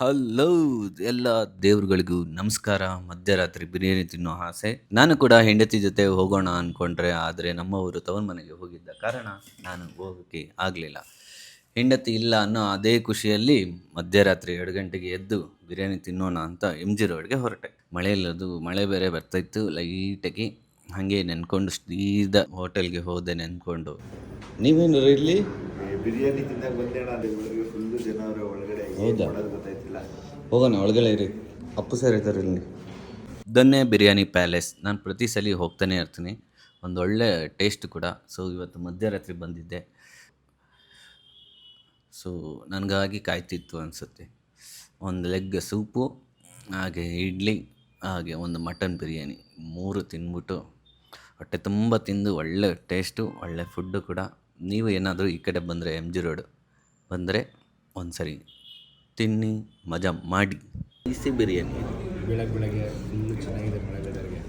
Hello ಎಲ್ಲ ದೇವ್ರುಗಳಿಗೂ ನಮಸ್ಕಾರ. ಮಧ್ಯರಾತ್ರಿ ಬಿರಿಯಾನಿ ತಿನ್ನೋ ಆಸೆ. ನಾನು ಕೂಡ ಹೆಂಡತಿ ಜೊತೆ ಹೋಗೋಣ ಅಂದ್ಕೊಂಡ್ರೆ, ಆದರೆ ನಮ್ಮವರು ತವರು ಮನೆಗೆ ಹೋಗಿದ್ದ ಕಾರಣ ನಾನು ಹೋಗೋಕ್ಕೆ ಆಗಲಿಲ್ಲ. ಹೆಂಡತಿ ಇಲ್ಲ ಅನ್ನೋ ಅದೇ ಖುಷಿಯಲ್ಲಿ ಮಧ್ಯರಾತ್ರಿ 2 ಗಂಟೆಗೆ ಎದ್ದು ಬಿರಿಯಾನಿ ತಿನ್ನೋಣ ಅಂತ ಎಮ್ ಜಿ ರೋಡ್ಗೆ ಹೊರಟೆ. ಮಳೆ ಬೇರೆ ಬರ್ತಾಯಿತ್ತು ಲೈಟಾಗಿ. ಹಾಗೆ ನೆನ್ಕೊಂಡು ಸೀದಾ ಹೋಟೆಲ್ಗೆ ಹೋದೆ ನೆನ್ಕೊಂಡು. ನೀವೇನು ಇಲ್ಲಿ ಬಿರಿಯಾನಿ ತಿನ್ನಕ್ಕೆ ಬಂದೇಣ ಅಲ್ಲಿ ಒಳಗೆ ಫುಲ್ಲು ಜನ ಅವರ ಒಳಗಡೆ ಹೌದಾ? ಮಾಡೋದು ಗೊತ್ತಾಯ್ತಿಲ್ಲ. ಹೋಗೋಣ ಒಳಗಡೆ ಇರಿ. ಅಪ್ಪು ಸರ್ ಇದ್ದಾರೆ ಇಲ್ಲಿ. ದನ್ನೆ ಬಿರಿಯಾನಿ ಪ್ಯಾಲೇಸ್. ನಾನು ಪ್ರತಿ ಸಲ ಹೋಗ್ತಾನೆ ಇರ್ತೀನಿ. ಒಂದೊಳ್ಳೆ ಟೇಸ್ಟ್ ಕೂಡ. ಸೊ ಇವತ್ತು ಮಧ್ಯರಾತ್ರಿ ಬಂದಿದ್ದೆ. ಸೊ ನನಗಾಗಿ ಕಾಯ್ತಿತ್ತು ಅನಿಸುತ್ತೆ. ಒಂದು ಲೆಗ್ ಸೂಪು, ಹಾಗೆ ಇಡ್ಲಿ, ಹಾಗೆ ಒಂದು ಮಟನ್ ಬಿರಿಯಾನಿ 3 ತಿಂದ್ಬಿಟ್ಟು ಹೊಟ್ಟೆ ತುಂಬ ತಿಂದು ಒಳ್ಳೆ ಟೇಸ್ಟು, ಒಳ್ಳೆ ಫುಡ್ಡು ಕೂಡ. ನೀವು ಏನಾದರೂ ಈ ಕಡೆ ಬಂದರೆ ಎಮ್ ಜಿ ರೋಡ್ ಬಂದರೆ ಒಂದು ಸರಿ ತಿನ್ನಿ, ಮಜಾ ಮಾಡಿ. ಬಿಸಿ ಬಿರಿಯಾನಿ ಬೆಳಗ್ಗೆ ಫುಲ್ಲು ಚೆನ್ನಾಗಿದೆ ಮಳೆ ವೆದರ್ಗೆ.